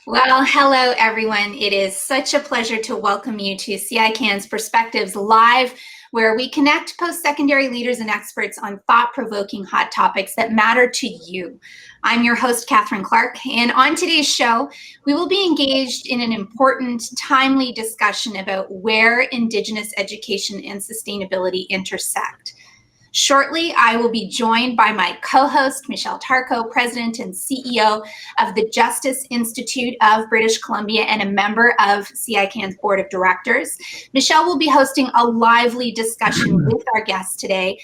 Well, hello, everyone. It is such a pleasure to welcome you to CICAN's Perspectives Live, where we connect post-secondary leaders and experts on thought-provoking hot topics that matter to you. I'm your host, Catherine Clark, and on today's show, we will be engaged in an important, timely discussion about where Indigenous education and sustainability intersect. Shortly, I will be joined by my co-host, Michel Tarko, President and CEO of the Justice Institute of British Columbia and a member of CICAN's Board of Directors. Michel will be hosting a lively discussion with our guests today.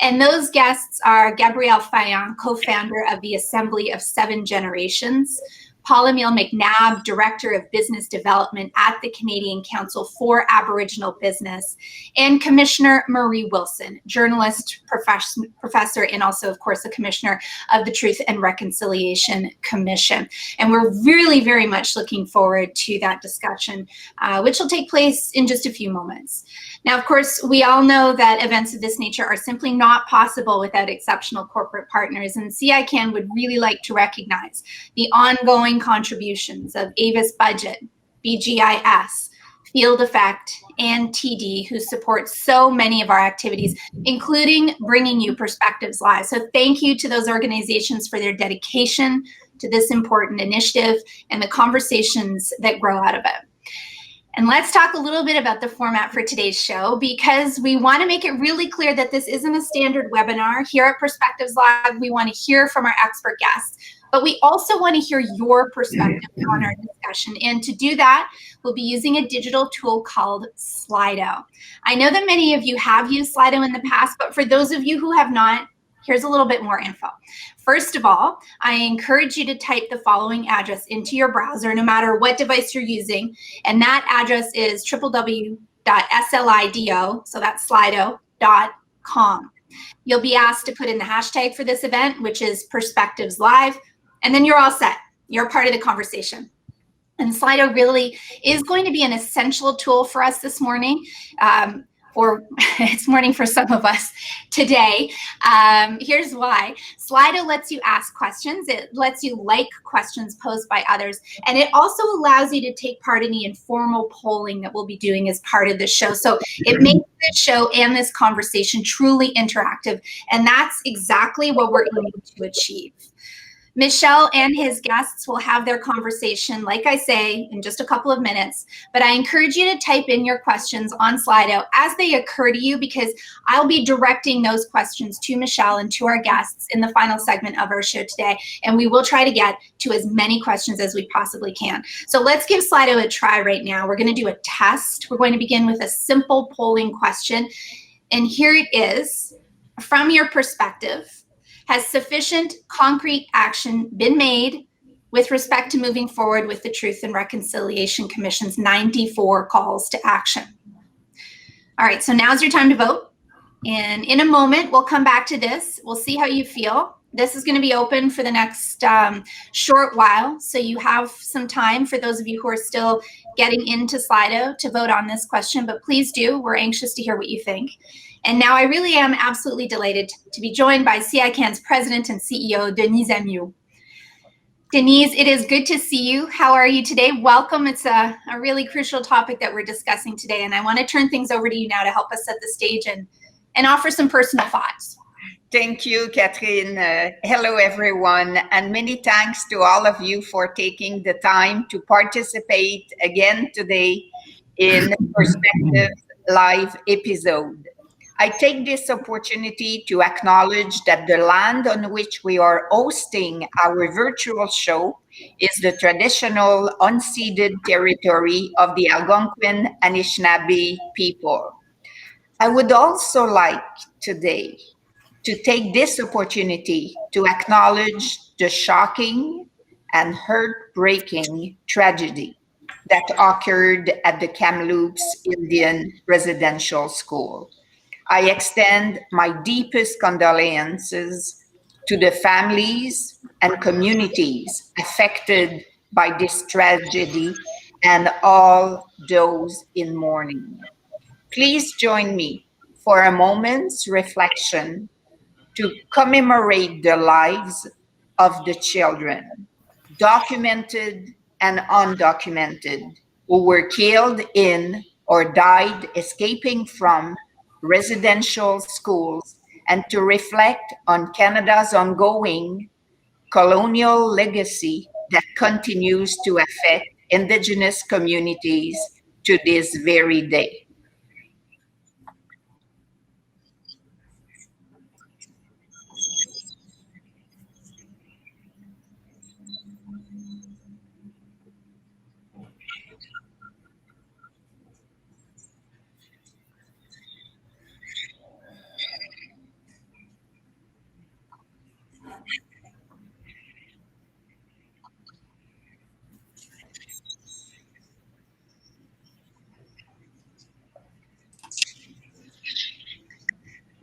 And those guests are Gabrielle Fayant, co-founder of the Assembly of Seven Generations, Paul-Emile McNab, Director of Business Development at the Canadian Council for Aboriginal Business, and Commissioner Marie Wilson, journalist, professor, and also, of course, the Commissioner of the Truth and Reconciliation Commission. And we're really very much looking forward to that discussion, which will take place in just a few moments. Now, of course, we all know that events of this nature are simply not possible without exceptional corporate partners, and CICAN would really like to recognize the ongoing contributions of Avis Budget, BGIS, Field Effect, and TD, who support so many of our activities, including bringing you Perspectives Live. So thank you to those organizations for their dedication to this important initiative and the conversations that grow out of it. And let's talk a little bit about the format for today's show, because we want to make it really clear that this isn't a standard webinar. Here at Perspectives Live, we want to hear from our expert guests, but we also want to hear your perspective on our discussion. And to do that, we'll be using a digital tool called Slido. I know that many of you have used Slido in the past, but for those of you who have not, here's a little bit more info. First of all, I encourage you to type the following address into your browser, no matter what device you're using. And that address is www.slido, so that's slido.com. You'll be asked to put in the hashtag for this event, which is Perspectives Live, and then you're all set. You're part of the conversation. And Slido really is going to be an essential tool for us this morning. Or it's morning for some of us today. Here's why. Slido lets you ask questions. It lets you like questions posed by others. And it also allows you to take part in the informal polling that we'll be doing as part of the show. So it makes this show and this conversation truly interactive. And that's exactly what we're aiming to achieve. Michel and his guests will have their conversation, like I say, in just a couple of minutes, but I encourage you to type in your questions on Slido as they occur to you, because I'll be directing those questions to Michel and to our guests in the final segment of our show today, and we will try to get to as many questions as we possibly can. So let's give Slido a try right now. We're going to do a test. We're going to begin with a simple polling question, and here it is. From your perspective, has sufficient concrete action been made with respect to moving forward with the Truth and Reconciliation Commission's 94 calls to action? All right, so now's your time to vote. And in a moment, we'll come back to this. We'll see how you feel. This is going to be open for the next short while, so you have some time for those of you who are still getting into Slido to vote on this question, but please do. We're anxious to hear what you think. And now I really am absolutely delighted to be joined by CICAN's President and CEO, Denise Amiot. Denise, it is good to see you. How are you today? Welcome. It's a really crucial topic that we're discussing today, and I want to turn things over to you now to help us set the stage and offer some personal thoughts. Thank you, Catherine. Hello, everyone, and many thanks to all of you for taking the time to participate again today in Perspectives Live episode. I take this opportunity to acknowledge that the land on which we are hosting our virtual show is the traditional unceded territory of the Algonquin Anishinaabe people. I would also like today to take this opportunity to acknowledge the shocking and heartbreaking tragedy that occurred at the Kamloops Indian Residential School. I extend my deepest condolences to the families and communities affected by this tragedy and all those in mourning. Please join me for a moment's reflection to commemorate the lives of the children, documented and undocumented who were killed in or died escaping from residential schools, and to reflect on Canada's ongoing colonial legacy that continues to affect Indigenous communities to this very day.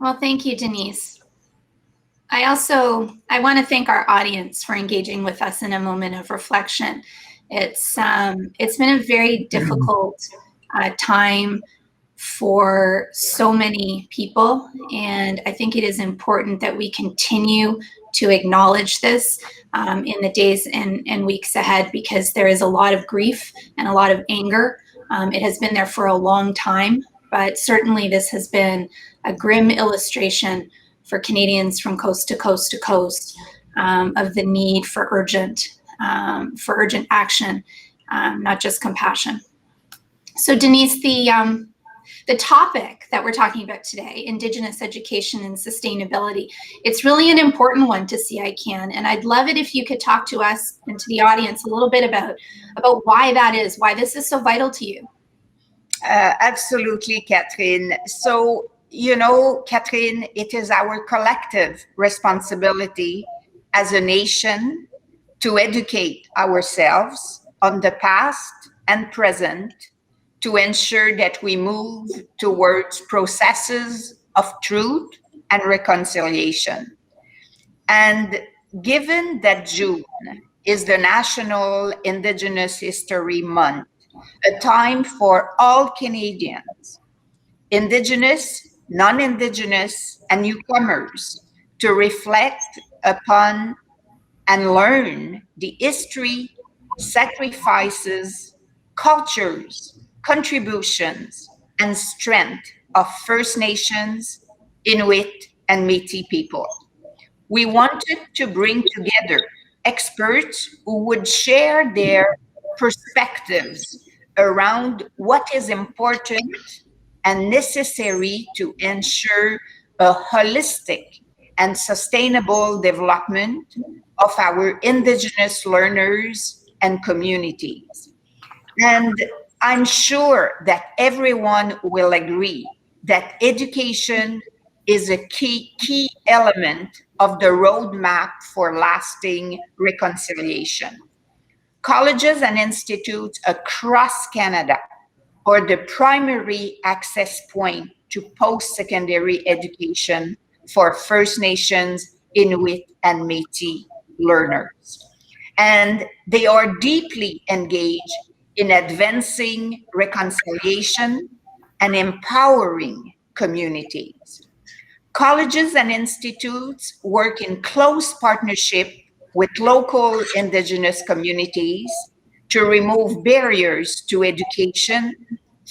Well, thank you, Denise. I want to thank our audience for engaging with us in a moment of reflection. It's been a very difficult time for so many people, and I think it is important that we continue to acknowledge this in the days and weeks ahead, because there is a lot of grief and a lot of anger. It has been there for a long time, but certainly this has been a grim illustration for Canadians from coast to coast to coast of the need for urgent action, not just compassion. So Denise, the topic that we're talking about today, Indigenous education and sustainability, it's really an important one to CICAN, and I'd love it if you could talk to us and to the audience a little bit about why that is, why this is so vital to you. Absolutely, Catherine. So, you know, Catherine, it is our collective responsibility as a nation to educate ourselves on the past and present, to ensure that we move towards processes of truth and reconciliation. And given that June is the National Indigenous History Month, a time for all Canadians, Indigenous, non-Indigenous, and newcomers, to reflect upon and learn the history, sacrifices, cultures, contributions, and strength of First Nations, Inuit, and Métis people. We wanted to bring together experts who would share their perspectives around what is important and necessary to ensure a holistic and sustainable development of our Indigenous learners and communities. And I'm sure that everyone will agree that education is a key element of the roadmap for lasting reconciliation. Colleges and institutes across Canada are the primary access point to post-secondary education for First Nations, Inuit, and Métis learners. And they are deeply engaged in advancing reconciliation and empowering communities. Colleges and institutes work in close partnership with local Indigenous communities to remove barriers to education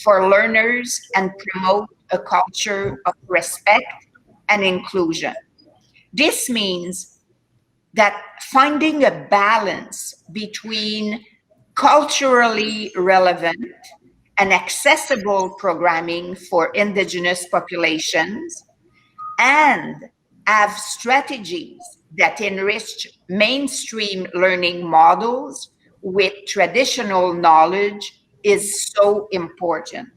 for learners and promote a culture of respect and inclusion. This means that finding a balance between culturally relevant and accessible programming for Indigenous populations, and have strategies that enrich mainstream learning models with traditional knowledge is so important.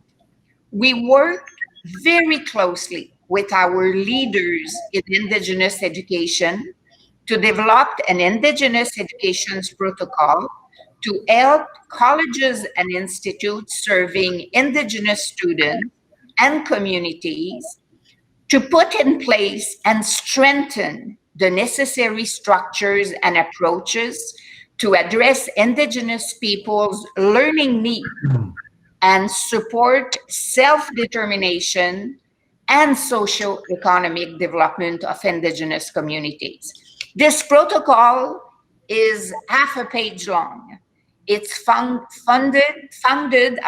We work very closely with our leaders in Indigenous education to develop an Indigenous education protocol to help colleges and institutes serving Indigenous students and communities to put in place and strengthen the necessary structures and approaches to address Indigenous peoples' learning needs and support self-determination and socio-economic development of Indigenous communities. This protocol is half a page long. It's founded,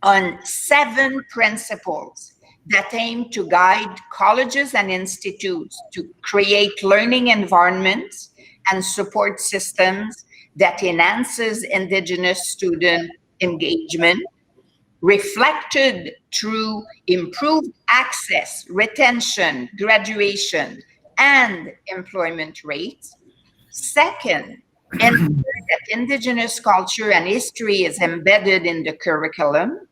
on 7 principles that aim to guide colleges and institutes to create learning environments and support systems that enhances Indigenous student engagement, reflected through improved access, retention, graduation, and employment rates. Second, ensure that Indigenous culture and history is embedded in the curriculum.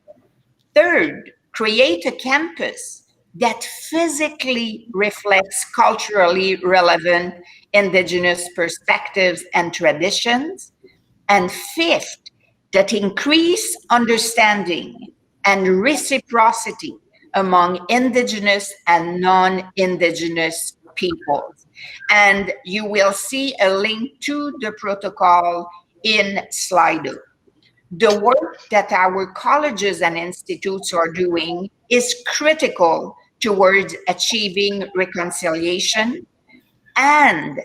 Third, create a campus that physically reflects culturally relevant Indigenous perspectives and traditions. And fifth, that increase understanding and reciprocity among Indigenous and non-Indigenous peoples. And you will see a link to the protocol in Slido. The work that our colleges and institutes are doing is critical towards achieving reconciliation and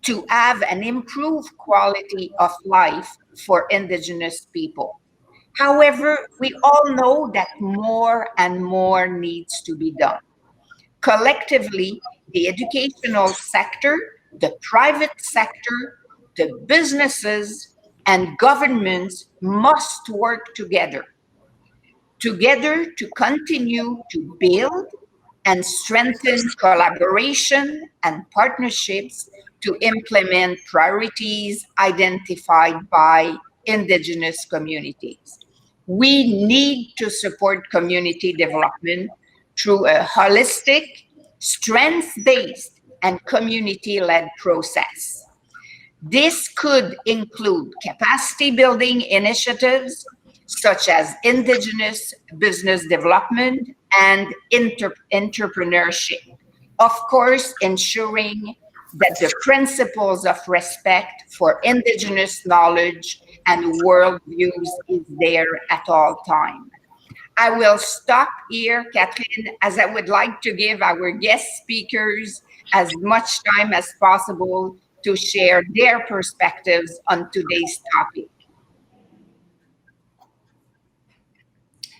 to have an improved quality of life for Indigenous people. However, we all know that more and more needs to be done. Collectively, the educational sector, the private sector, the businesses, and governments must work together to continue to build and strengthen collaboration and partnerships to implement priorities identified by Indigenous communities. We need to support community development through a holistic, strengths-based, and community-led process. This could include capacity building initiatives such as Indigenous business development and entrepreneurship. Of course, ensuring that the principles of respect for Indigenous knowledge and worldviews is there at all times. I will stop here, Catherine, as I would like to give our guest speakers as much time as possible to share their perspectives on today's topic.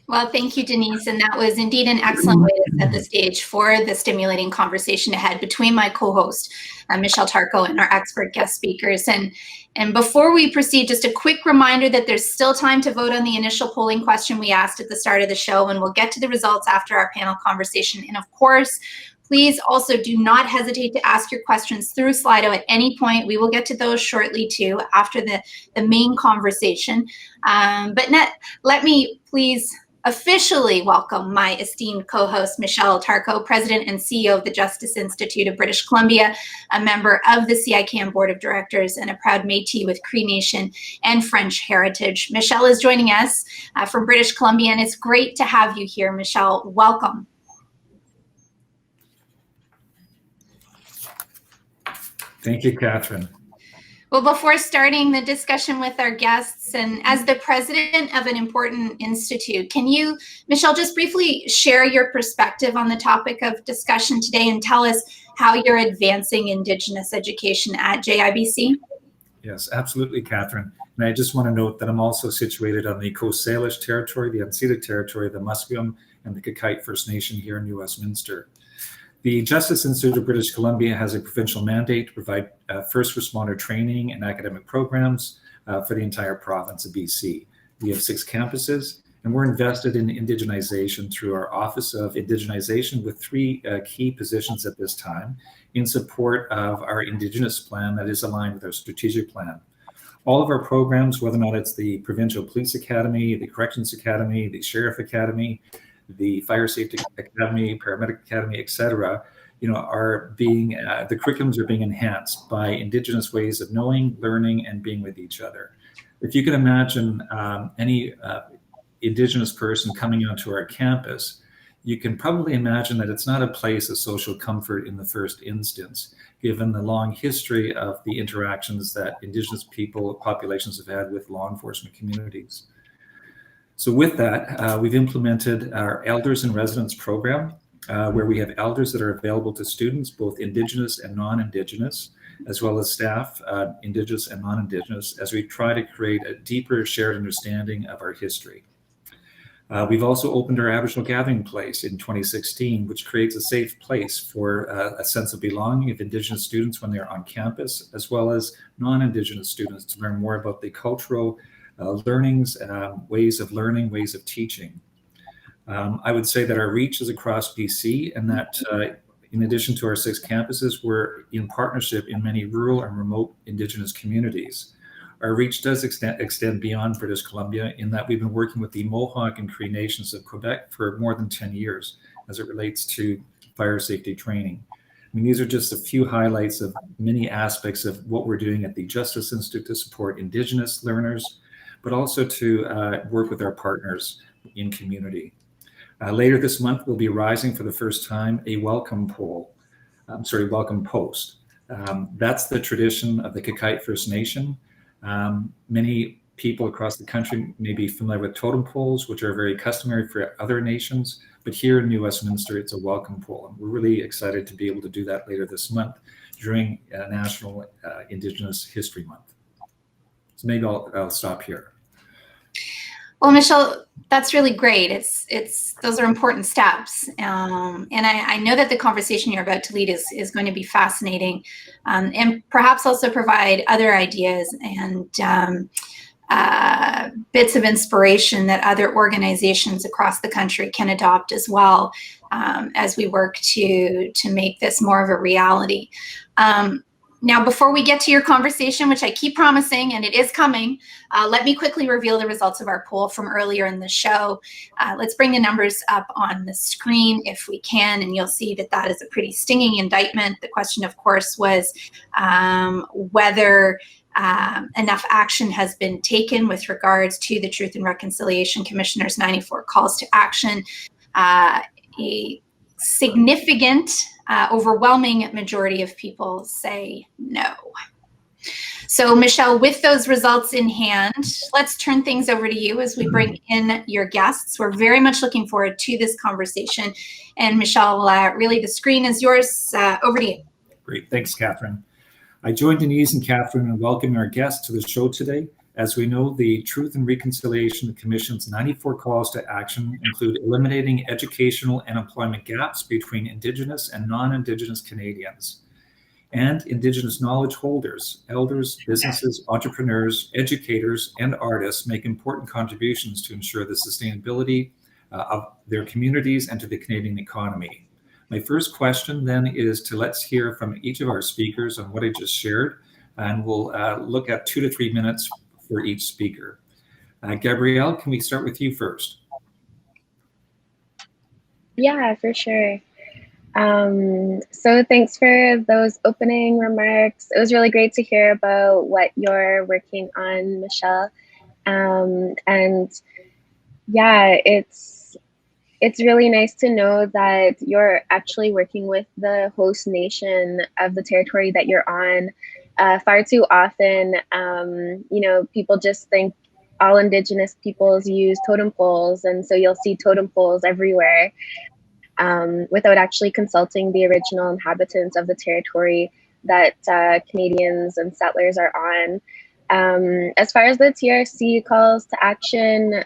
Well, thank you, Denise. And that was indeed an excellent way to set the stage for the stimulating conversation ahead between my co-host, Michel Tarko, and our expert guest speakers. And before we proceed, just a quick reminder that there's still time to vote on the initial polling question we asked at the start of the show, and we'll get to the results after our panel conversation. And of course, please also do not hesitate to ask your questions through Slido at any point. We will get to those shortly too after the main conversation. Let me please officially welcome my esteemed co-host, Michel Tarko, President and CEO of the Justice Institute of British Columbia, a member of the CICAN Board of Directors, and a proud Métis with Cree Nation and French heritage. Michel is joining us from British Columbia, and it's great to have you here, Michel. Welcome. Thank you, Catherine. Well, before starting the discussion with our guests, and as the president of an important institute, can you, Michel, just briefly share your perspective on the topic of discussion today and tell us how you're advancing Indigenous education at JIBC? Yes, absolutely, Catherine. And I just want to note that I'm also situated on the Coast Salish territory, the unceded territory, the Musqueam, and the Kakite First Nation here in New Westminster. The Justice Institute of British Columbia has a provincial mandate to provide first responder training and academic programs for the entire province of BC. We have 6 campuses, and we're invested in indigenization through our Office of Indigenization with 3 key positions at this time in support of our Indigenous plan that is aligned with our strategic plan. All of our programs, whether or not it's the Provincial Police Academy, the Corrections Academy, the Sheriff Academy, the Fire Safety Academy, Paramedic Academy, etc., are being, the curriculums are being enhanced by Indigenous ways of knowing, learning, and being with each other. If you can imagine any Indigenous person coming onto our campus, you can probably imagine that it's not a place of social comfort in the first instance, given the long history of the interactions that Indigenous populations have had with law enforcement communities. So with that, we've implemented our Elders in Residence program, where we have elders that are available to students, both Indigenous and non-Indigenous, as well as staff, Indigenous and non-Indigenous, as we try to create a deeper shared understanding of our history. We've also opened our Aboriginal Gathering Place in 2016, which creates a safe place for a sense of belonging of Indigenous students when they're on campus, as well as non-Indigenous students to learn more about the cultural learnings, ways of learning, ways of teaching. I would say that our reach is across BC, and that in addition to our 6 campuses, we're in partnership in many rural and remote Indigenous communities. Our reach does extend beyond British Columbia, in that we've been working with the Mohawk and Cree Nations of Quebec for more than 10 years as it relates to fire safety training. I mean, these are just a few highlights of many aspects of what we're doing at the Justice Institute to support Indigenous learners, but also to work with our partners in community. Later this month, we'll be rising for the first time a welcome post. That's the tradition of the Kakite First Nation. Many people across the country may be familiar with totem poles, which are very customary for other nations, but here in New Westminster, it's a welcome pole. And we're really excited to be able to do that later this month during National Indigenous History Month. So maybe I'll stop here. Well, Michel, that's really great. Those are important steps. And I know that the conversation you're about to lead is going to be fascinating, and perhaps also provide other ideas and bits of inspiration that other organizations across the country can adopt as well, as we work to make this more of a reality. Now, before we get to your conversation, which I keep promising, and it is coming, let me quickly reveal the results of our poll from earlier in the show. Let's bring the numbers up on the screen if we can, and you'll see that that is a pretty stinging indictment. The question, of course, was whether enough action has been taken with regards to the Truth and Reconciliation Commissioner's 94 calls to action. A significant, overwhelming majority of people say no. So, Michel, with those results in hand, let's turn things over to you as we bring in your guests. We're very much looking forward to this conversation. And Michel, really the screen is yours. Over to you. Great, thanks, Catherine. I join Denise and Catherine in welcoming our guests to the show today. As we know, the Truth and Reconciliation Commission's 94 calls to action include eliminating educational and employment gaps between Indigenous and non-Indigenous Canadians, and Indigenous knowledge holders, elders, businesses, entrepreneurs, educators, and artists make important contributions to ensure the sustainability of their communities and to the Canadian economy. My first question then is let's hear from each of our speakers on what I just shared, and we'll look at 2 to 3 minutes for each speaker. Gabrielle, can we start with you first? Yeah, for sure. So thanks for those opening remarks. It was really great to hear about what you're working on, Michel. And yeah, it's really nice to know that you're actually working with the host nation of the territory that you're on. Far too often, people just think all Indigenous peoples use totem poles, and so you'll see totem poles everywhere without actually consulting the original inhabitants of the territory that Canadians and settlers are on. As far as the TRC calls to action,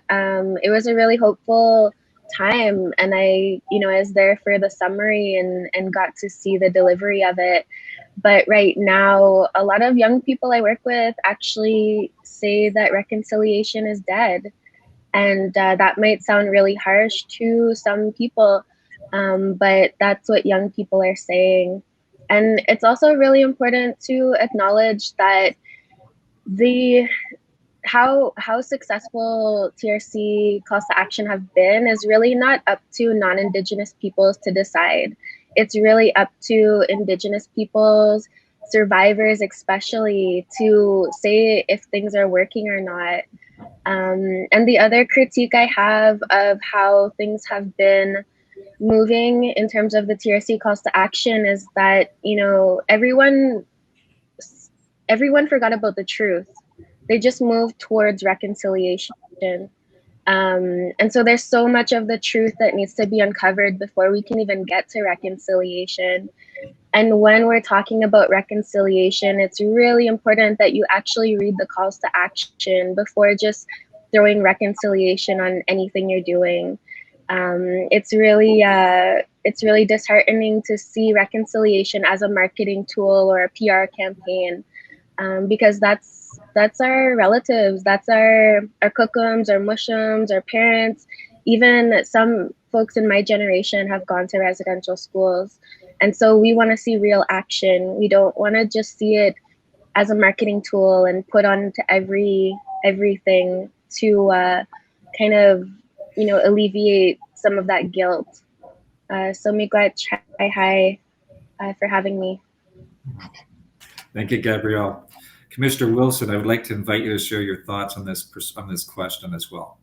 it was a really hopeful time, and I was there for the summary and got to see the delivery of it. But right now, a lot of young people I work with actually say that reconciliation is dead. And that might sound really harsh to some people, but that's what young people are saying. And it's also really important to acknowledge that how successful TRC calls to action have been is really not up to non-Indigenous peoples to decide. It's really up to Indigenous peoples, survivors especially, to say if things are working or not. And the other critique I have of how things have been moving in terms of the TRC calls to action is that, everyone forgot about the truth. They just moved towards reconciliation. And so there's so much of the truth that needs to be uncovered before we can even get to reconciliation. And when we're talking about reconciliation, it's really important that you actually read the calls to action before just throwing reconciliation on anything you're doing. It's really disheartening to see reconciliation as a marketing tool or a PR campaign, because that's our relatives, that's our cookums, our mushums, our parents. Even some folks in my generation have gone to residential schools. And so we want to see real action. We don't want to just see it as a marketing tool and put onto everything to kind of, alleviate some of that guilt. So Miigwech hi for having me. Thank you, Gabrielle. Commissioner Wilson, I would like to invite you to share your thoughts on this question as well.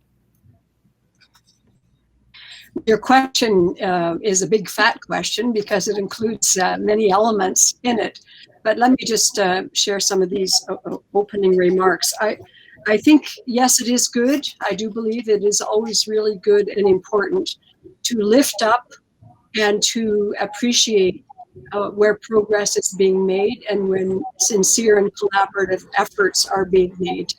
Your question is a big fat question because it includes many elements in it. But let me just share some of these opening remarks. I think, yes, it is good. I do believe it is always really good and important to lift up and to appreciate where progress is being made and when sincere and collaborative efforts are being made.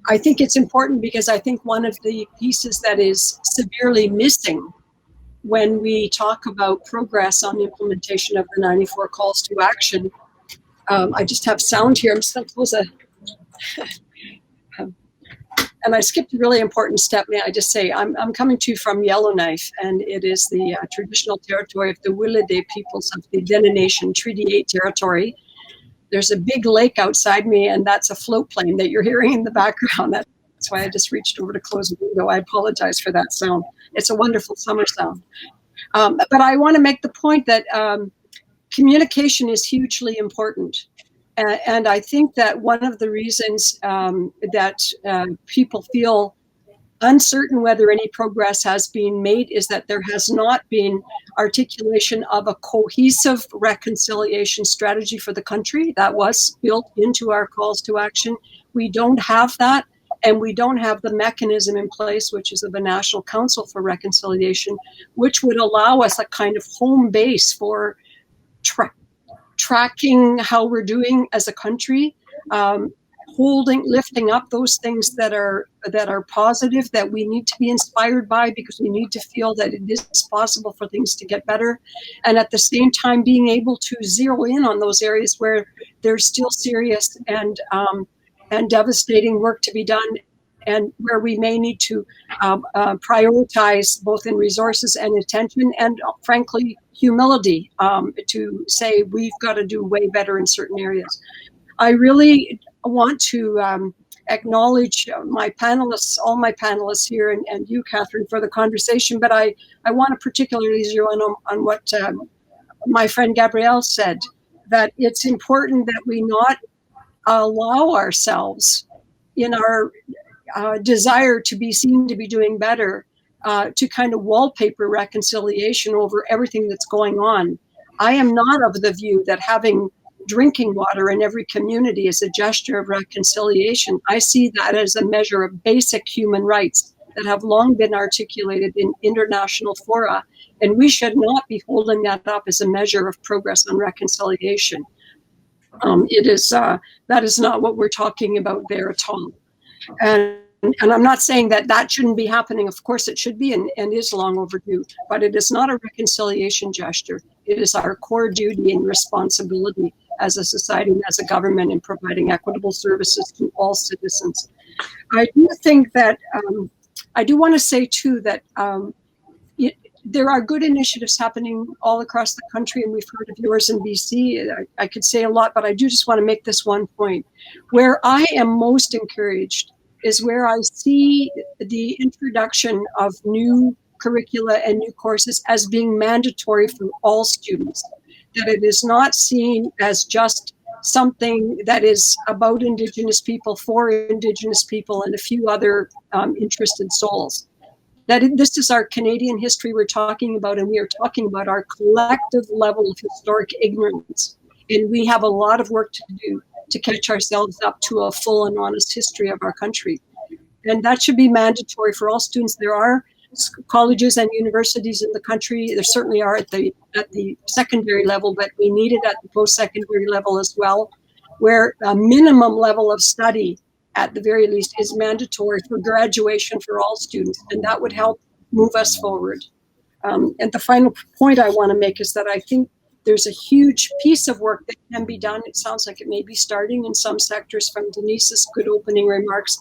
I think it's important because I think one of the pieces that is severely missing when we talk about progress on the implementation of the 94 calls to action, I just have sound here. I'm just going to close and I skipped a really important step. May I just say, I'm coming to you from Yellowknife, and it is the traditional territory of the Willowday peoples of the Dene Nation, Treaty 8 territory. There's a big lake outside me, and that's a float plane that you're hearing in the background. That's why I just reached over to close the window. I apologize for that sound. It's a wonderful summer sound. But I want to make the point that communication is hugely important. And I think that one of the reasons that people feel uncertain whether any progress has been made is that there has not been articulation of a cohesive reconciliation strategy for the country that was built into our calls to action. We don't have that, and we don't have the mechanism in place, which is of the National Council for Reconciliation, which would allow us a kind of home base for tracking how we're doing as a country, lifting up those things that are positive, that we need to be inspired by, because we need to feel that it is possible for things to get better, and at the same time being able to zero in on those areas where there's still serious and devastating work to be done, and where we may need to prioritize both in resources and attention, and frankly humility, to say we've got to do way better in certain areas. I really want to acknowledge my panelists, all my panelists here, and you, Catherine, for the conversation. But I want to particularly zero in on what my friend Gabrielle said, that it's important that we not allow ourselves, in our desire to be seen to be doing better, to kind of wallpaper reconciliation over everything that's going on. I am not of the view that having drinking water in every community is a gesture of reconciliation. I see that as a measure of basic human rights that have long been articulated in international fora, and we should not be holding that up as a measure of progress on reconciliation. That is not what we're talking about there at all. And I'm not saying that shouldn't be happening. Of course it should be, and is long overdue, but it is not a reconciliation gesture. It is our core duty and responsibility as a society and as a government in providing equitable services to all citizens. I do think that, I do want to say too that there are good initiatives happening all across the country, and we've heard of yours in BC. I could say a lot, but I do just want to make this one point. Where I am most encouraged is where I see the introduction of new curricula and new courses as being mandatory for all students, that it is not seen as just something that is about Indigenous people, for Indigenous people, and a few other interested souls. This is our Canadian history we're talking about, and we are talking about our collective level of historic ignorance. And we have a lot of work to do to catch ourselves up to a full and honest history of our country. And that should be mandatory for all students. There are colleges and universities in the country. There certainly are at the secondary level, but we need it at the post-secondary level as well, where a minimum level of study, at the very least, is mandatory for graduation for all students, and that would help move us forward. And the final point I want to make is that I think there's a huge piece of work that can be done. It sounds like it may be starting in some sectors from Denise's good opening remarks,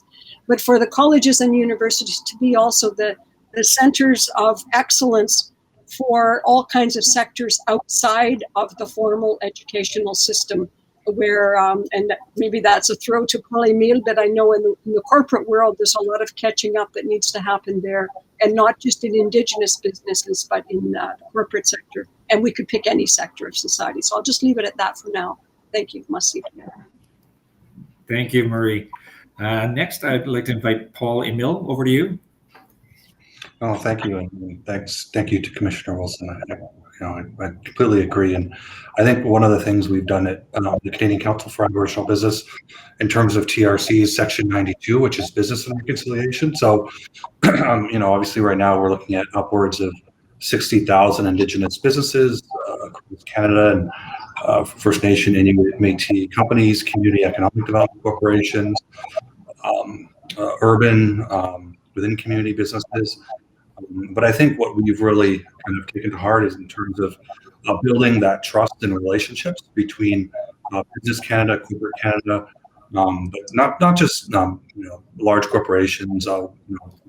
but for the colleges and universities to be also the centers of excellence for all kinds of sectors outside of the formal educational system, where, and maybe that's a throw to Paul-Emile, but I know in the corporate world, there's a lot of catching up that needs to happen there, and not just in Indigenous businesses, but in the corporate sector. And we could pick any sector of society. So I'll just leave it at that for now. Thank you. Thank you, Marie. Next, I'd like to invite Paul-Emile over to you. Oh, thank you, and thank you to Commissioner Wilson. I completely agree, and I think one of the things we've done at the Canadian Council for Aboriginal Business, in terms of TRC's Section 92, which is business and reconciliation. So, obviously, right now we're looking at upwards of 60,000 Indigenous businesses across Canada, and First Nation, Inuit, Métis companies, community economic development corporations, urban within community businesses. But I think what we've really kind of taken to heart is in terms of building that trust and relationships between Business Canada, corporate Canada, but not just large corporations. I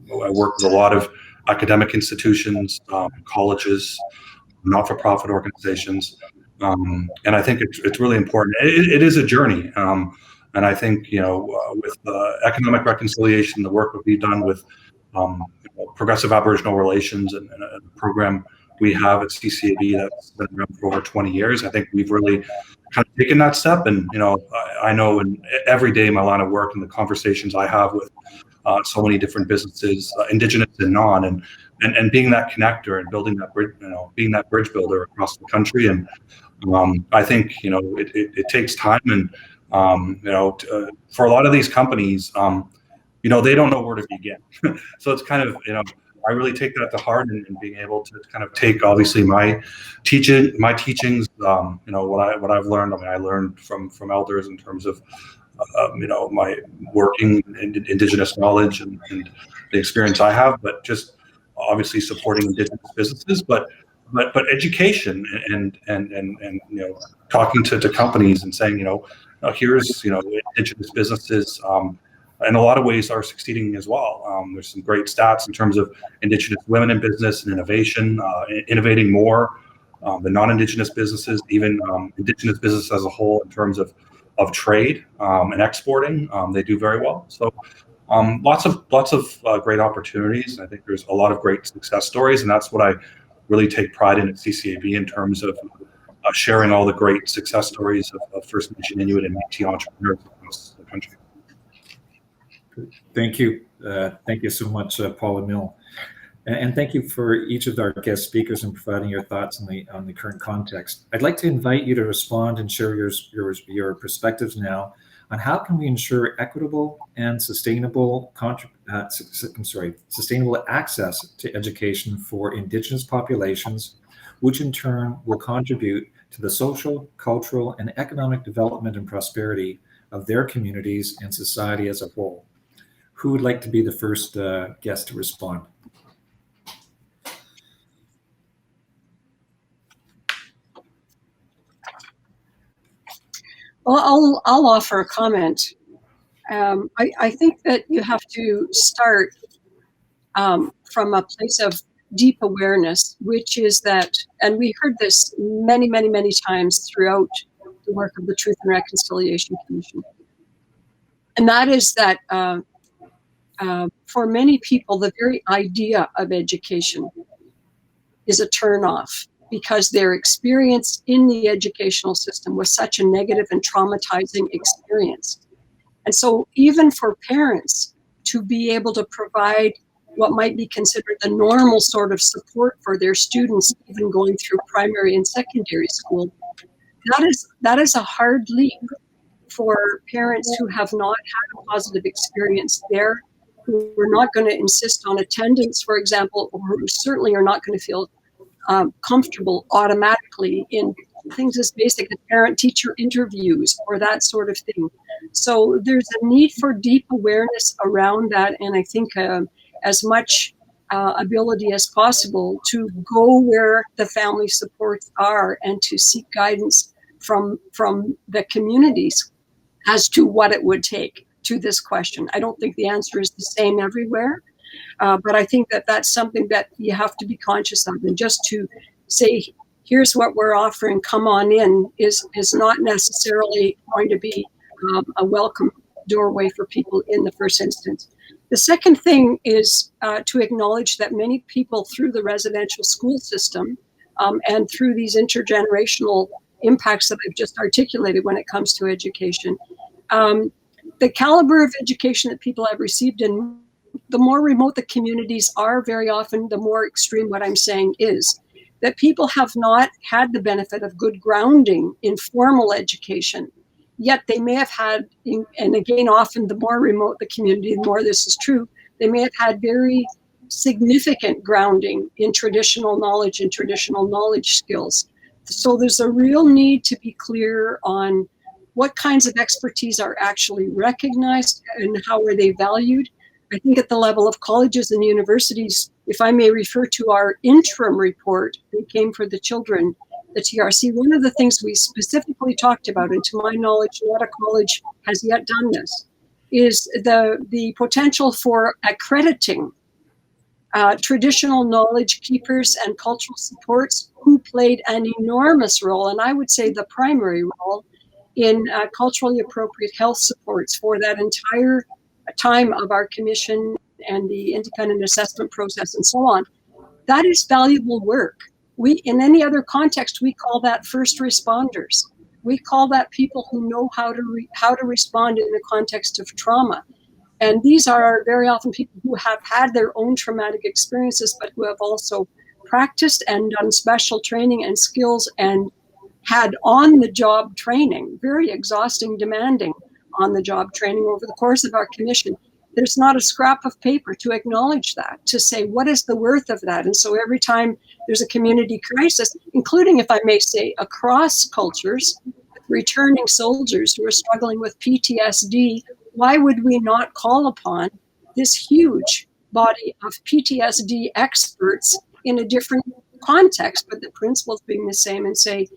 work with a lot of academic institutions, colleges, not-for-profit organizations, and I think it's really important. It is a journey, and I think with economic reconciliation, the work that we've done with progressive Aboriginal relations and a program we have at CCAB that's been around for over 20 years. I think we've really kind of taken that step, and I know in every day in my line of work and the conversations I have with so many different businesses, Indigenous and non, and being that connector and building that bridge, being that bridge builder across the country. And I think it takes time, and for a lot of these companies, they don't know where to begin. So it's kind of, I really take that to heart, and being able to kind of take, obviously, my teachings, what I've learned. I mean, I learned from elders in terms of, my working in Indigenous knowledge and the experience I have, but just obviously supporting Indigenous businesses, but education and talking to companies and saying, here's, Indigenous businesses, in a lot of ways are succeeding as well. There's some great stats in terms of Indigenous women in business and innovation, innovating more than non-Indigenous businesses, even Indigenous business as a whole in terms of trade and exporting. They do very well. So lots of great opportunities. I think there's a lot of great success stories, and that's what I really take pride in at CCAB in terms of sharing all the great success stories of First Nation, Inuit, and Métis entrepreneurs across the country. Thank you. Thank you so much, Paul-Emile. And thank you for each of our guest speakers and providing your thoughts on the current context. I'd like to invite you to respond and share your perspectives now on how can we ensure equitable and sustainable access to education for Indigenous populations, which in turn will contribute to the social, cultural, and economic development and prosperity of their communities and society as a whole. Who would like to be the first guest to respond? Well, I'll offer a comment. I think that you have to start from a place of deep awareness, which is that, and we heard this many, many, many times throughout the work of the Truth and Reconciliation Commission, and that is that for many people, the very idea of education is a turnoff because their experience in the educational system was such a negative and traumatizing experience. And so even for parents to be able to provide what might be considered the normal sort of support for their students, even going through primary and secondary school, that is a hard leap for parents who have not had a positive experience there, who are not going to insist on attendance, for example, or who certainly are not going to feel comfortable automatically in things as basic as parent-teacher interviews or that sort of thing. So there's a need for deep awareness around that, and I think as much ability as possible to go where the family supports are and to seek guidance from the communities as to what it would take to this question. I don't think the answer is the same everywhere, but I think that that's something that you have to be conscious of. And just to say, here's what we're offering, come on in, is not necessarily going to be a welcome doorway for people in the first instance. The second thing is to acknowledge that many people through the residential school system and through these intergenerational impacts that I've just articulated when it comes to education, the caliber of education that people have received, and the more remote the communities are, very often, the more extreme what I'm saying is that people have not had the benefit of good grounding in formal education. Yet they may have had, and again, often the more remote the community, the more this is true, they may have had very significant grounding in traditional knowledge and traditional knowledge skills. So there's a real need to be clear on what kinds of expertise are actually recognized and how are they valued. I think at the level of colleges and universities, if I may refer to our interim report that came for the children, the TRC, one of the things we specifically talked about, and to my knowledge, not a college has yet done this, is the potential for accrediting traditional knowledge keepers and cultural supports who played an enormous role, and I would say the primary role, in culturally appropriate health supports for that entire time of our commission and the independent assessment process and so on. That is valuable work. We, in any other context, we call that first responders. We call that people who know how to respond in the context of trauma. And these are very often people who have had their own traumatic experiences, but who have also practiced and done special training and skills and had on-the-job training, very exhausting, demanding on-the-job training over the course of our commission. There's not a scrap of paper to acknowledge that, to say, what is the worth of that? And so every time there's a community crisis, including, if I may say, across cultures, returning soldiers who are struggling with PTSD, why would we not call upon this huge body of PTSD experts in a different context, but the principles being the same, and say,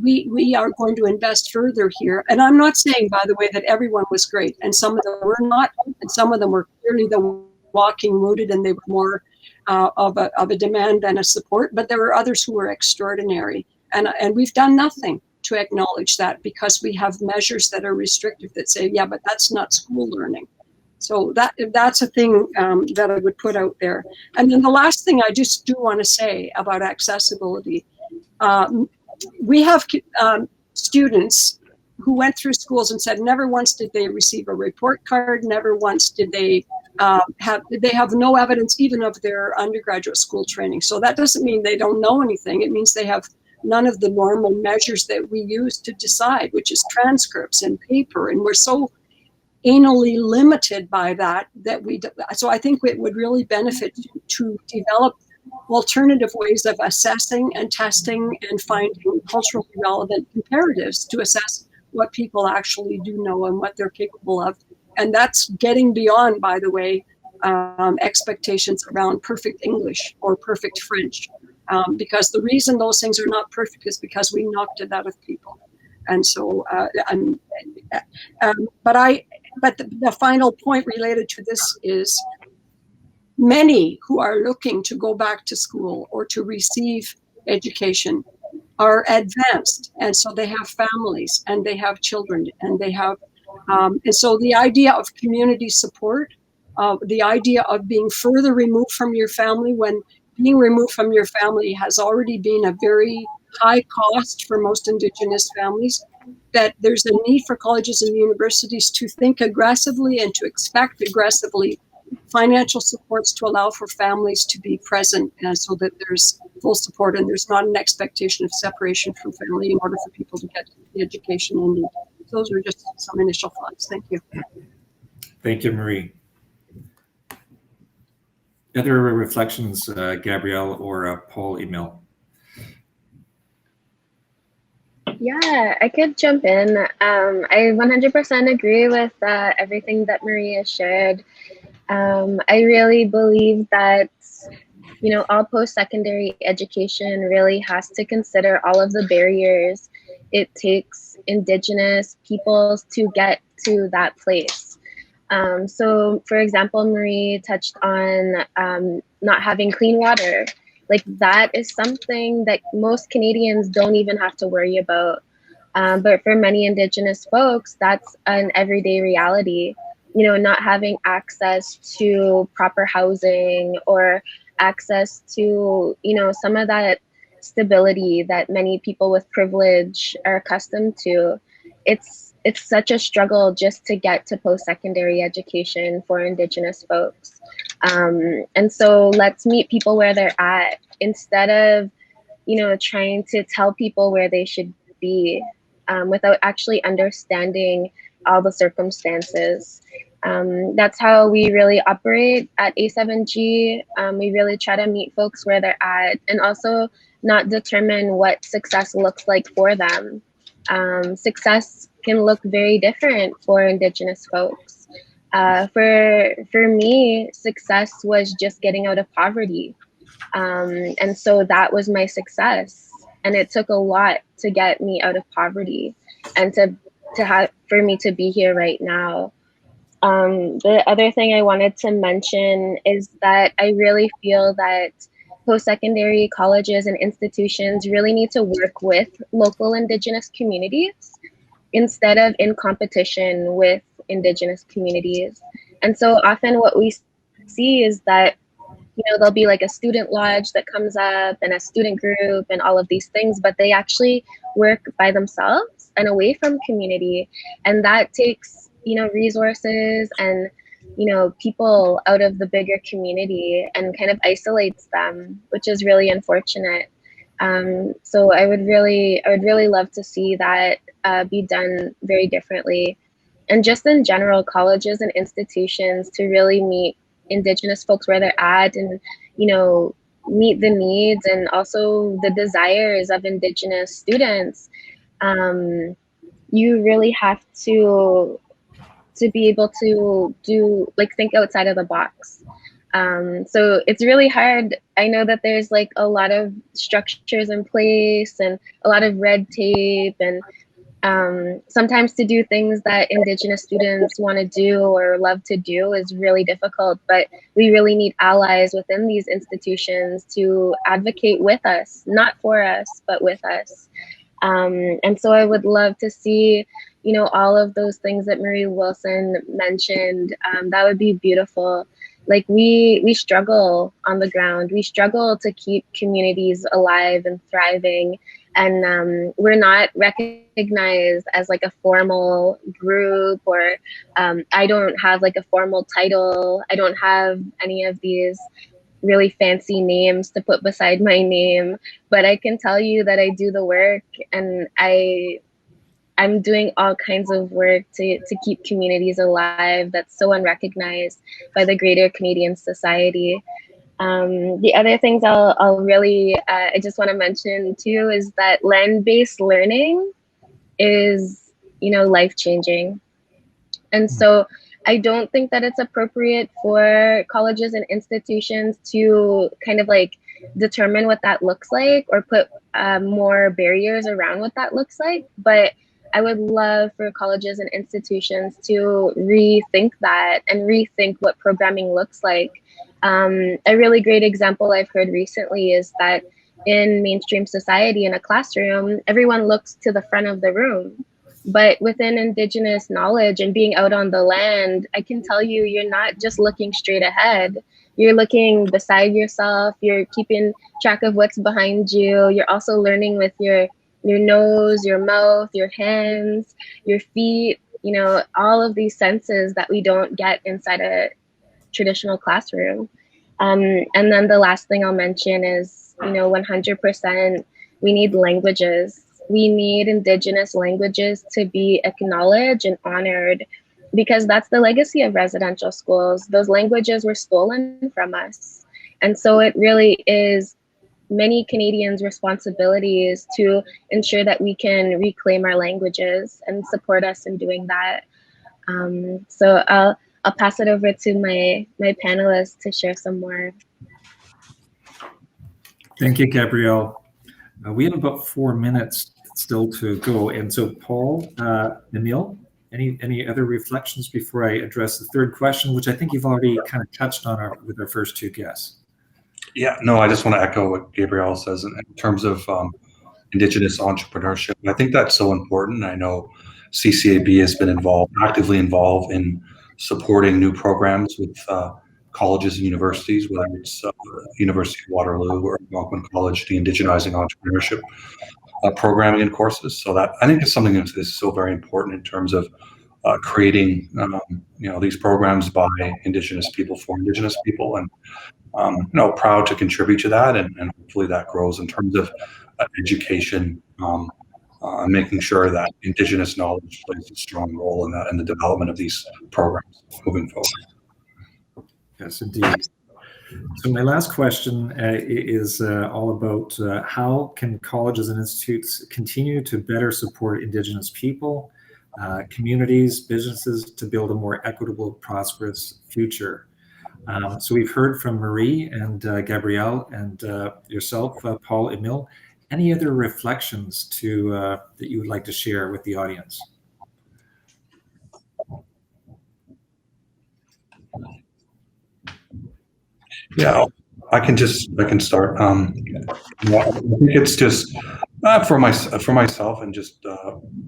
we are going to invest further here. And I'm not saying, by the way, that everyone was great, and some of them were not, and some of them were clearly the walking wounded, and they were more of a demand than a support, but there were others who were extraordinary. And we've done nothing to acknowledge that, because we have measures that are restrictive that say, yeah, but that's not school learning. So that's a thing that I would put out there. And then the last thing I just do want to say about accessibility, we have students who went through schools and said never once did they receive a report card, never once did they have no evidence even of their undergraduate school training. So that doesn't mean they don't know anything. It means they have none of the normal measures that we use to decide, which is transcripts and paper. And we're so anally limited by that so I think it would really benefit to develop alternative ways of assessing and testing and finding culturally relevant comparatives to assess what people actually do know and what they're capable of. And that's getting beyond, by the way, expectations around perfect English or perfect French. Because the reason those things are not perfect is because we knocked it out of people. And so, but the final point related to this is many who are looking to go back to school or to receive education are advanced. And so they have families and they have children and they have, and so the idea of community support, the idea of being further removed from your family, when being removed from your family has already been a very high cost for most Indigenous families, that there's a need for colleges and universities to think aggressively and to expect aggressively financial supports to allow for families to be present, and so that there's full support and there's not an expectation of separation from family in order for people to get the education they need. Those are just some initial thoughts. Thank you. Thank you, Marie. Other reflections, Gabrielle or Paul-Emile? Yeah, I could jump in. I 100% agree with everything that Maria shared. I really believe that, you know, all post-secondary education really has to consider all of the barriers it takes Indigenous peoples to get to that place. So, for example, Marie touched on not having clean water. Like, that is something that most Canadians don't even have to worry about. But for many Indigenous folks, that's an everyday reality. You know, not having access to proper housing or access to, you know, some of that stability that many people with privilege are accustomed to. It's such a struggle just to get to post-secondary education for Indigenous folks. And so let's meet people where they're at instead of, you know, trying to tell people where they should be without actually understanding all the circumstances. That's how we really operate at A7G. We really try to meet folks where they're at and also not determine what success looks like for them. Success can look very different for Indigenous folks. For me, success was just getting out of poverty. And so that was my success. And it took a lot to get me out of poverty and to have for me to be here right now. The other thing I wanted to mention is that I really feel that post-secondary colleges and institutions really need to work with local Indigenous communities instead of in competition with Indigenous communities. And so often what we see is that, you know, there'll be like a student lodge that comes up and a student group and all of these things, but they actually work by themselves and away from community. And that takes, you know, resources and, you know, people out of the bigger community and kind of isolates them, which is really unfortunate. So I would really love to see that be done very differently. And just in general, colleges and institutions to really meet Indigenous folks where they're at and, you know, meet the needs and also the desires of Indigenous students. You really have to be able to do, like, think outside of the box. So it's really hard. I know that there's like a lot of structures in place and a lot of red tape and sometimes to do things that Indigenous students want to do or love to do is really difficult, but we really need allies within these institutions to advocate with us, not for us, but with us. And so I would love to see, you know, all of those things that Marie Wilson mentioned. That would be beautiful. Like we struggle on the ground. We struggle to keep communities alive and thriving. And we're not recognized as like a formal group or I don't have like a formal title. I don't have any of these really fancy names to put beside my name, but I can tell you that I do the work and I'm doing all kinds of work to keep communities alive that's so unrecognized by the greater Canadian society. The other things I'll really, I just want to mention too, is that land-based learning is, you know, life-changing. And so I don't think that it's appropriate for colleges and institutions to kind of like determine what that looks like or put more barriers around what that looks like. But I would love for colleges and institutions to rethink that and rethink what programming looks like. A really great example I've heard recently is that in mainstream society in a classroom, everyone looks to the front of the room. But within Indigenous knowledge and being out on the land, I can tell you, you're not just looking straight ahead. You're looking beside yourself. You're keeping track of what's behind you. You're also learning with your nose, your mouth, your hands, your feet, you know, all of these senses that we don't get inside a traditional classroom. And then the last thing I'll mention is, you know, 100% we need languages. We need Indigenous languages to be acknowledged and honored because that's the legacy of residential schools. Those languages were stolen from us. And so it really is many Canadians' responsibilities to ensure that we can reclaim our languages and support us in doing that. So I'll pass it over to my panelists to share some more. Thank you, Gabrielle. We have about 4 minutes still to go, and so Paul-Emile, any other reflections before I address the third question, which I think you've already kind of touched on with our first two guests? Yeah, no, I just want to echo what Gabrielle says in terms of Indigenous entrepreneurship. I think that's so important. I know CCAB has been actively involved in supporting new programs with colleges and universities, whether it's University of Waterloo or Algonquin College, the Indigenizing Entrepreneurship programming and courses. So that, I think, is something that is so very important in terms of creating these programs by Indigenous people for Indigenous people, and proud to contribute to that, and hopefully that grows in terms of education, making sure that Indigenous knowledge plays a strong role in that, in the development of these programs moving forward. Yes, indeed. So my last question is all about how can colleges and institutes continue to better support Indigenous people, communities, businesses to build a more equitable, prosperous future? So we've heard from Marie and Gabrielle and yourself, Paul-Emile. Any other reflections that you would like to share with the audience? Yeah, I can start. I think it's just for myself and just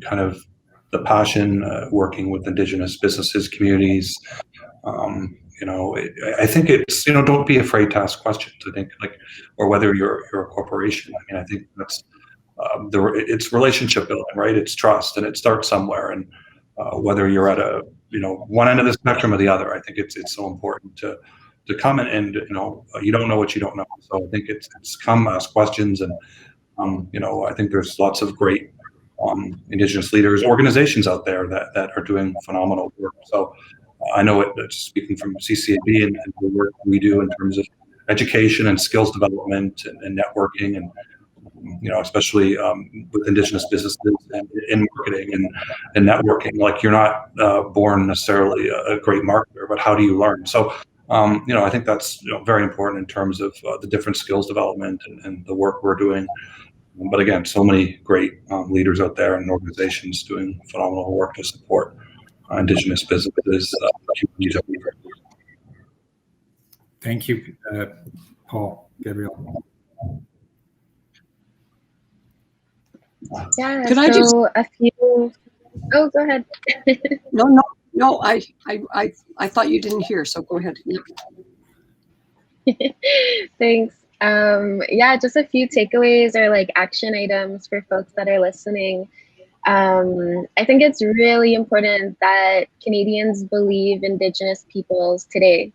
kind of the passion working with Indigenous businesses, communities. I think it's, don't be afraid to ask questions. I think, or whether you're a corporation. I mean, I think that's it's relationship building, right? It's trust, and it starts somewhere. And whether you're at one end of the spectrum or the other, I think it's so important to come and you don't know what you don't know. So I think it's come, ask questions, and I think there's lots of great Indigenous leaders, organizations out there that are doing phenomenal work. So I know speaking from CCAB and the work we do in terms of education and skills development and networking, and especially with Indigenous businesses and in marketing and networking. Like, you're not born necessarily a great marketer, but how do you learn? So I think that's very important in terms of the different skills development and the work we're doing. But again, so many great leaders out there and organizations doing phenomenal work to support Indigenous businesses. Thank you, Paul, Gabrielle. Yeah, Could I just... a few... Oh, go ahead. No, I thought you didn't hear, so go ahead. Thanks. Yeah, just a few takeaways or action items for folks that are listening. I think it's really important that Canadians believe Indigenous peoples today.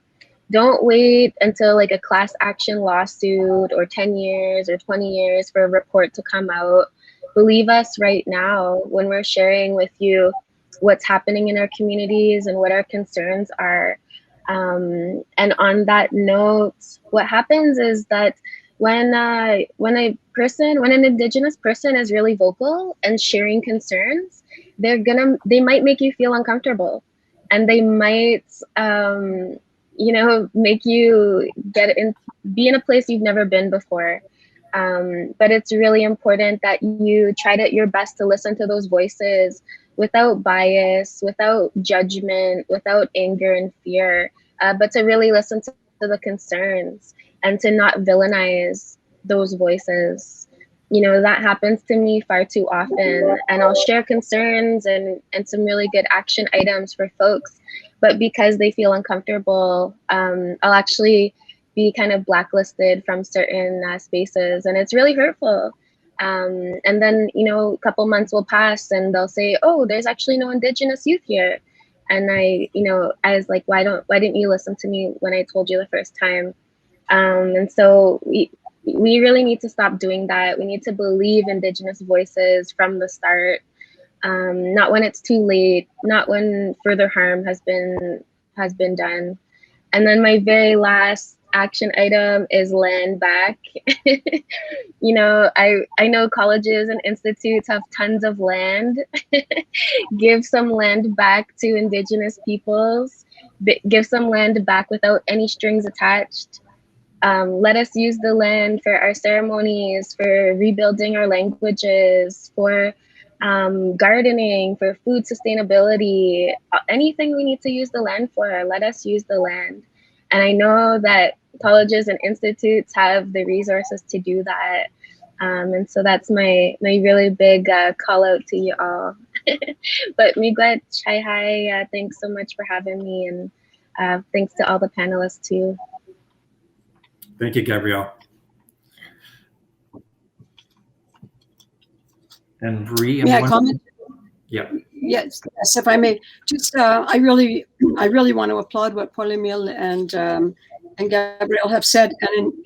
Don't wait until a class action lawsuit or 10 years or 20 years for a report to come out. Believe us right now when we're sharing with you what's happening in our communities and what our concerns are. And on that note, what happens is that when an Indigenous person is really vocal and sharing concerns, they might make you feel uncomfortable, and they might make you be in a place you've never been before. But it's really important that you try your best to listen to those voices without bias, without judgment, without anger and fear, but to really listen to the concerns and to not villainize those voices. That happens to me far too often, and I'll share concerns and some really good action items for folks, but because they feel uncomfortable, I'll actually be kind of blacklisted from certain spaces, and it's really hurtful. And then, a couple months will pass and they'll say, oh, there's actually no Indigenous youth here. And I was like, why didn't you listen to me when I told you the first time? And so we really need to stop doing that. We need to believe Indigenous voices from the start, not when it's too late, not when further harm has been done. And then my very last action item is land back. You know, I know colleges and institutes have tons of land. Give some land back to Indigenous peoples. Give some land back without any strings attached. Let us use the land for our ceremonies, for rebuilding our languages, for gardening, for food sustainability, anything we need to use the land for, let us use the land. And I know that colleges and institutes have the resources to do that. And so that's my really big call out to you all. But Miigwech, Chai Hai, thanks so much for having me, and thanks to all the panelists too. Thank you, Gabrielle. And Bree, may I comment? Yeah. Yes, if I may. Just, I really want to applaud what Paul-Emile and Gabrielle have said,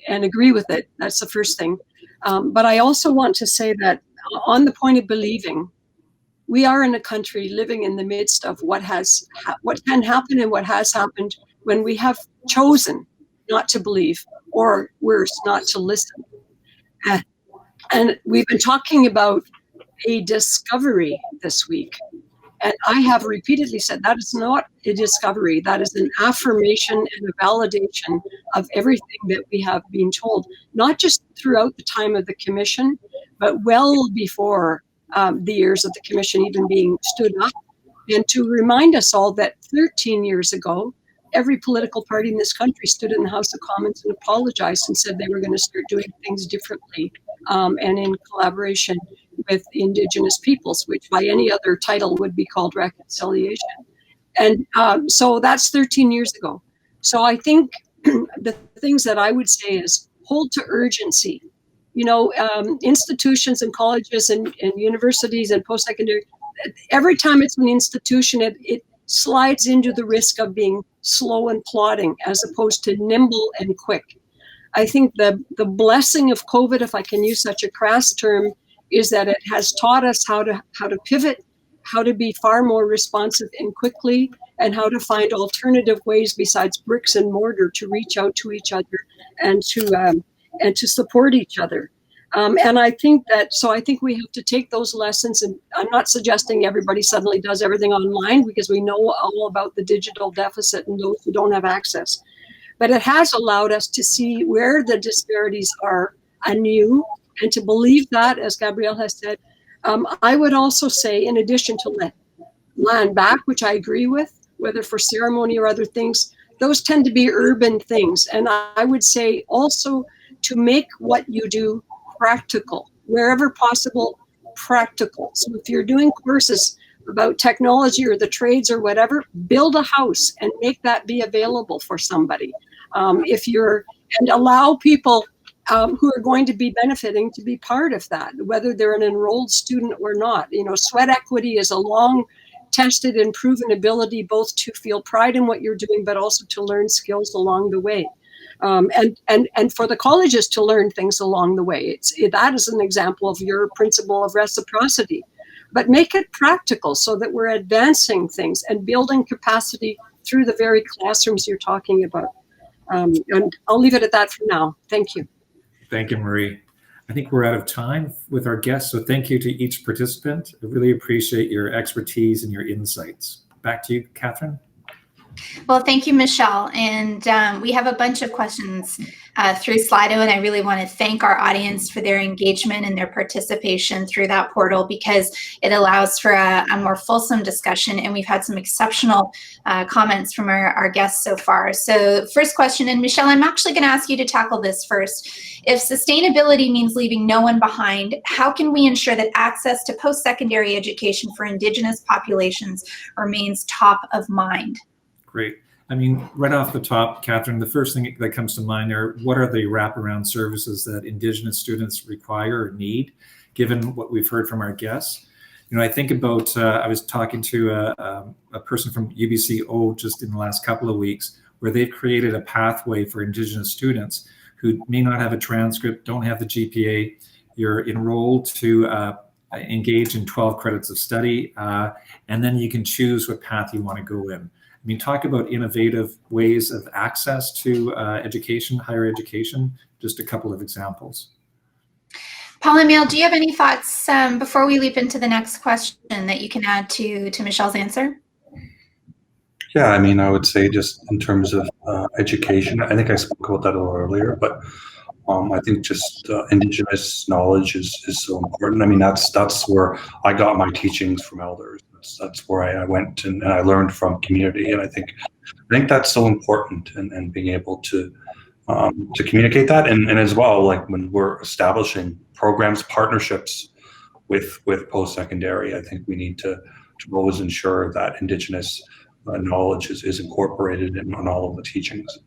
and agree with it. That's the first thing. But I also want to say that on the point of believing, we are in a country living in the midst of what can happen and what has happened when we have chosen not to believe, or worse, not to listen. And we've been talking about a discovery this week. And I have repeatedly said that is not a discovery. That is an affirmation and a validation of everything that we have been told, not just throughout the time of the commission, but well before the years of the commission even being stood up. And to remind us all that 13 years ago, every political party in this country stood in the House of Commons and apologized and said they were going to start doing things differently and in collaboration with Indigenous peoples, which by any other title would be called reconciliation. And so that's 13 years ago. So I think the things that I would say is hold to urgency. You know, institutions and colleges and universities and post-secondary, every time it's an institution, it slides into the risk of being slow and plodding as opposed to nimble and quick. I think the blessing of COVID, if I can use such a crass term, is that it has taught us how to pivot, how to be far more responsive and quickly, and how to find alternative ways besides bricks and mortar to reach out to each other and to support each other. And I think we have to take those lessons, and I'm not suggesting everybody suddenly does everything online, because we know all about the digital deficit and those who don't have access. But it has allowed us to see where the disparities are anew, and to believe that, as Gabrielle has said. I would also say, in addition to land back, which I agree with, whether for ceremony or other things, those tend to be urban things. And I would say also to make what you do practical, wherever possible, practical. So if you're doing courses about technology or the trades or whatever, build a house and make that be available for somebody. And allow people who are going to be benefiting to be part of that, whether they're an enrolled student or not. You know, sweat equity is a long tested and proven ability, both to feel pride in what you're doing, but also to learn skills along the way. And for the colleges to learn things along the way. That is an example of your principle of reciprocity. But make it practical so that we're advancing things and building capacity through the very classrooms you're talking about. And I'll leave it at that for now. Thank you. Thank you, Marie. I think we're out of time with our guests, so thank you to each participant. I really appreciate your expertise and your insights. Back to you, Catherine. Well, thank you, Michelle. And we have a bunch of questions through Slido, and I really want to thank our audience for their engagement and their participation through that portal, because it allows for a more fulsome discussion, and we've had some exceptional comments from our guests so far. So first question, and Michelle, I'm actually going to ask you to tackle this first. If sustainability means leaving no one behind, how can we ensure that access to post-secondary education for Indigenous populations remains top of mind? Great. I mean, right off the top, Catherine, the first thing that comes to mind are what are the wraparound services that Indigenous students require or need, given what we've heard from our guests. You know, I think about, I was talking to a person from UBCO just in the last couple of weeks, where they've created a pathway for Indigenous students who may not have a transcript, don't have the GPA. You're enrolled to engage in 12 credits of study, and then you can choose what path you want to go in. I mean, talk about innovative ways of access to education, higher education, just a couple of examples. Paul-Emile, do you have any thoughts before we leap into the next question that you can add to Michel's answer? Yeah, I mean, I would say just in terms of education, I think I spoke about that a little earlier, but I think just Indigenous knowledge is so important. I mean, that's where I got my teachings from elders. That's where I went and I learned from community, and I think that's so important, and being able to communicate that, and as well, like when we're establishing programs, partnerships with post-secondary, I think we need to always ensure that Indigenous knowledge is incorporated in all of the teachings.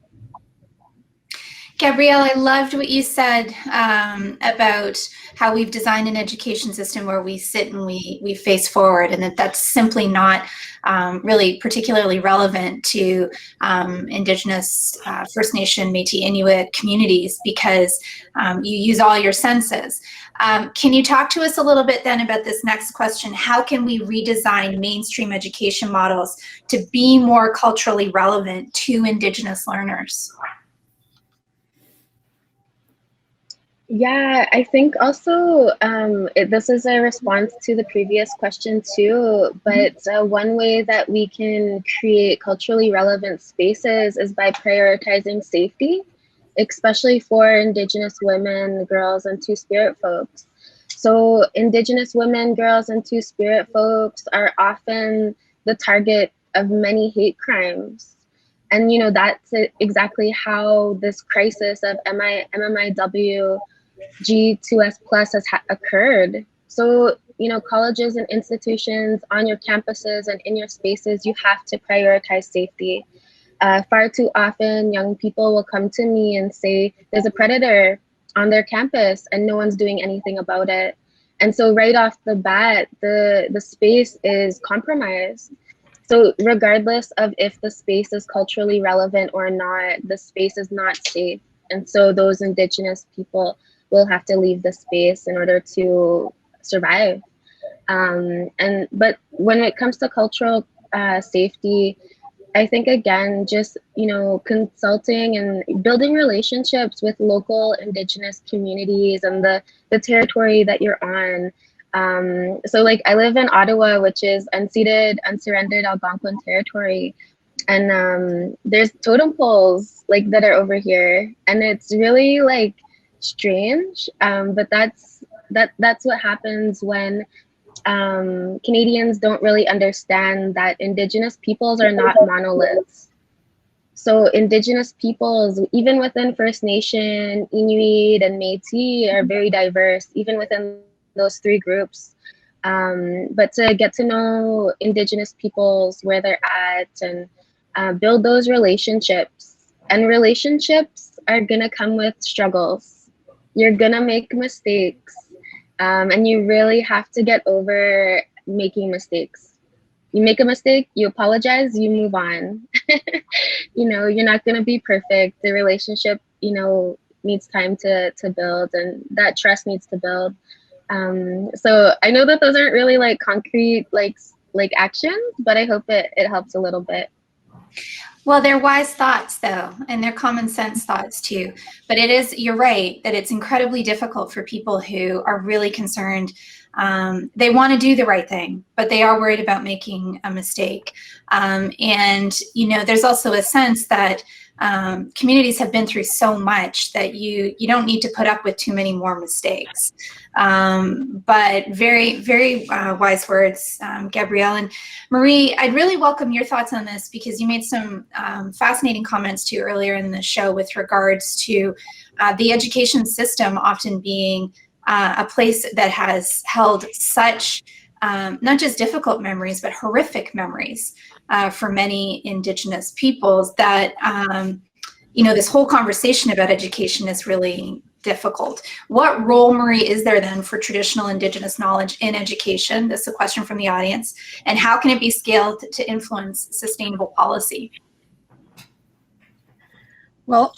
Gabrielle, I loved what you said about how we've designed an education system where we sit and we face forward, and that's simply not really particularly relevant to Indigenous, First Nation, Métis, Inuit communities, because you use all your senses. Can you talk to us a little bit then about this next question? How can we redesign mainstream education models to be more culturally relevant to Indigenous learners? Yeah, I think also this is a response to the previous question too, but one way that we can create culturally relevant spaces is by prioritizing safety, especially for Indigenous women, girls, and Two-Spirit folks. So Indigenous women, girls, and Two-Spirit folks are often the target of many hate crimes. And, you know, that's exactly how this crisis of MMIW G2S plus has occurred. So, you know, colleges and institutions on your campuses and in your spaces, you have to prioritize safety. Far too often, young people will come to me and say, there's a predator on their campus and no one's doing anything about it. And so right off the bat, the space is compromised. So regardless of if the space is culturally relevant or not, the space is not safe. And so those Indigenous people will have to leave the space in order to survive. But when it comes to cultural safety, I think, again, just, you know, consulting and building relationships with local Indigenous communities and the territory that you're on. So like I live in Ottawa, which is unceded, unsurrendered Algonquin territory. And there's totem poles like that are over here. And it's really like strange, but that's what happens when Canadians don't really understand that Indigenous peoples are not monoliths. So Indigenous peoples, even within First Nation, Inuit, and Métis, are very diverse, even within those three groups. But to get to know Indigenous peoples, where they're at, and build those relationships. And relationships are gonna come with struggles. You're gonna make mistakes. And you really have to get over making mistakes. You make a mistake, you apologize, you move on. You know, you're not gonna be perfect. The relationship, you know, needs time to build, and that trust needs to build. So I know that those aren't really like concrete like actions, but I hope it helps a little bit. Well, they're wise thoughts, though, and they're common sense thoughts, too. But it is, you're right, that it's incredibly difficult for people who are really concerned. They want to do the right thing, but they are worried about making a mistake. And, you know, there's also a sense that communities have been through so much that you don't need to put up with too many more mistakes. But very, very wise words, Gabrielle. And Marie, I'd really welcome your thoughts on this, because you made some fascinating comments too earlier in the show with regards to the education system often being a place that has held such not just difficult memories, but horrific memories for many Indigenous peoples, that you know, this whole conversation about education is really difficult. What role, Marie, is there then for traditional Indigenous knowledge in education? This is a question from the audience. And how can it be scaled to influence sustainable policy? Well,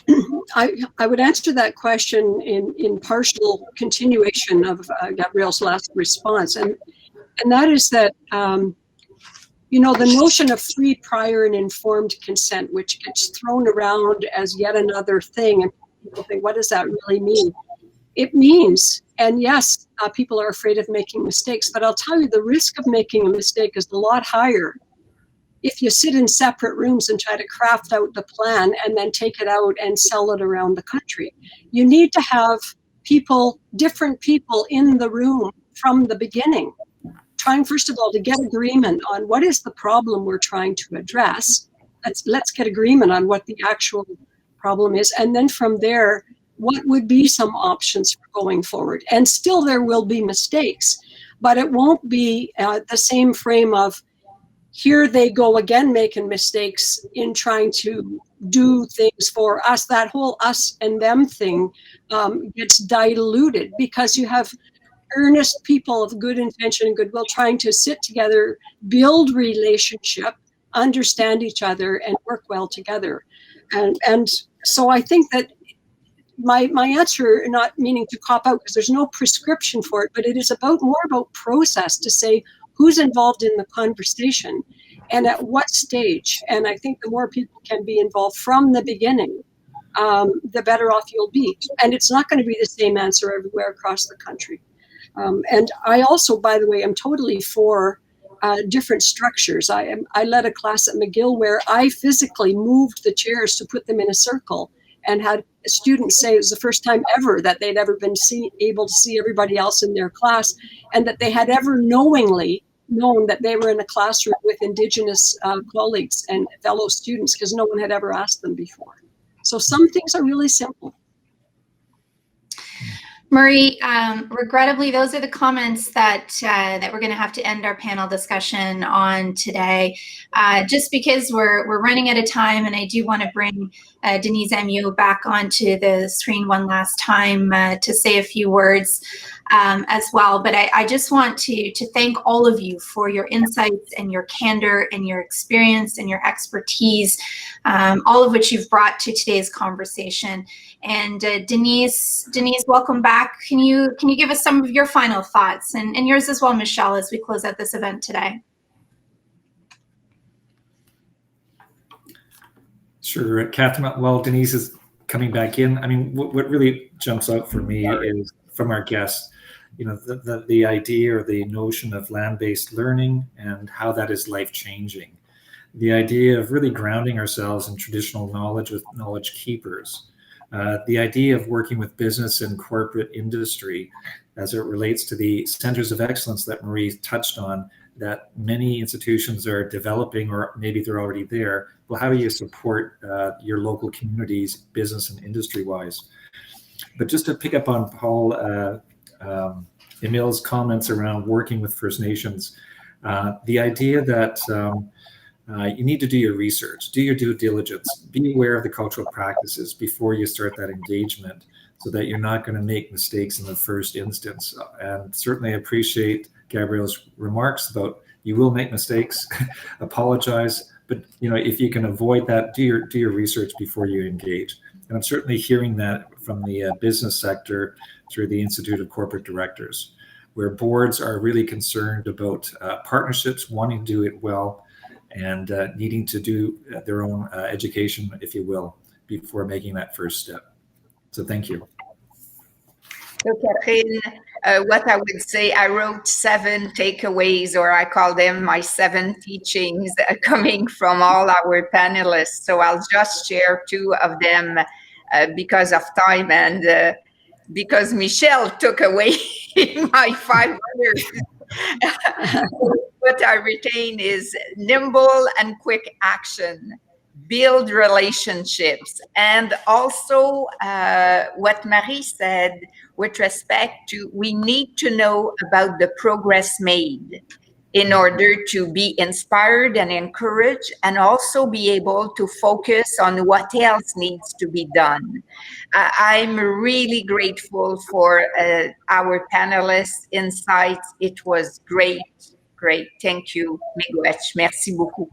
I would answer that question in partial continuation of Gabrielle's last response, and that is that You know, the notion of free, prior, and informed consent, which gets thrown around as yet another thing, and people think, what does that really mean? It means, and yes, people are afraid of making mistakes, but I'll tell you, the risk of making a mistake is a lot higher if you sit in separate rooms and try to craft out the plan and then take it out and sell it around the country. You need to have people, different people in the room from the beginning, trying first of all to get agreement on what is the problem we're trying to address. Let's get agreement on what the actual problem is. And then from there, what would be some options for going forward? And still there will be mistakes, but it won't be the same frame of, here they go again making mistakes in trying to do things for us. That whole us and them thing gets diluted because you have earnest people of good intention and goodwill trying to sit together, build relationship, understand each other, and work well together. And so I think that my answer, not meaning to cop out because there's no prescription for it, but it is more about process to say, who's involved in the conversation and at what stage. And I think the more people can be involved from the beginning, the better off you'll be. And it's not going to be the same answer everywhere across the country. And I also, by the way, am totally for different structures. I led a class at McGill where I physically moved the chairs to put them in a circle and had students say it was the first time ever that they'd ever been able to see everybody else in their class, and that they had ever knowingly known that they were in a classroom with Indigenous colleagues and fellow students because no one had ever asked them before. So some things are really simple. Marie, regrettably, those are the comments that we're going to have to end our panel discussion on today, just because we're running out of time, and I do want to bring Denise Amiot back onto the screen one last time to say a few words as well. But I just want to thank all of you for your insights and your candor and your experience and your expertise, all of which you've brought to today's conversation. And Denise, welcome back. Can you give us some of your final thoughts and yours as well, Michel, as we close out this event today? Sure, Catherine. While Denise is coming back in, I mean, what really jumps out for me is from our guests, you know, the idea or the notion of land-based learning and how that is life-changing. The idea of really grounding ourselves in traditional knowledge with knowledge keepers. The idea of working with business and corporate industry as it relates to the centers of excellence that Marie touched on, that many institutions are developing, or maybe they're already there. Well, how do you support your local communities, business and industry-wise? But just to pick up on Paul-Emile's comments around working with First Nations, the idea that you need to do your research, do your due diligence, be aware of the cultural practices before you start that engagement so that you're not going to make mistakes in the first instance. And certainly appreciate Gabrielle's remarks about you will make mistakes, apologize, but you know, if you can avoid that, do your research before you engage. And I'm certainly hearing that from the business sector through the Institute of Corporate Directors, where boards are really concerned about partnerships, wanting to do it well, and needing to do their own education, if you will, before making that first step. So thank you. So Catherine, what I would say, I wrote 7 takeaways, or I call them my 7 teachings coming from all our panelists. So I'll just share 2 of them because of time and because Michel took away my 5 others. What I retain is nimble and quick action, build relationships, and also what Marie said with respect to, we need to know about the progress made in order to be inspired and encouraged, and also be able to focus on what else needs to be done. I'm really grateful for our panelists' insights. It was great. Thank you, Miigwech. Merci beaucoup.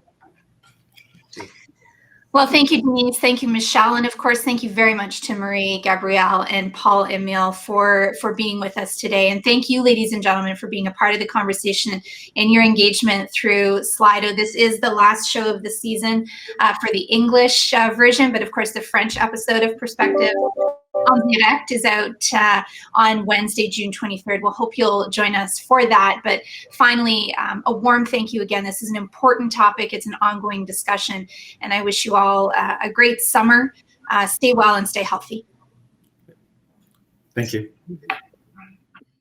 Well, thank you, Denise. Thank you, Michel. And of course, thank you very much to Marie, Gabrielle, and Paul-Emile for being with us today. And thank you, ladies and gentlemen, for being a part of the conversation and your engagement through Slido. This is the last show of the season for the English version, but of course, the French episode of Perspective en direct is out on Wednesday, June 23rd. We'll hope you'll join us for that. But finally, a warm thank you again. This is an important topic. It's an ongoing discussion. And I wish you all a great summer. Stay well and stay healthy. Thank you.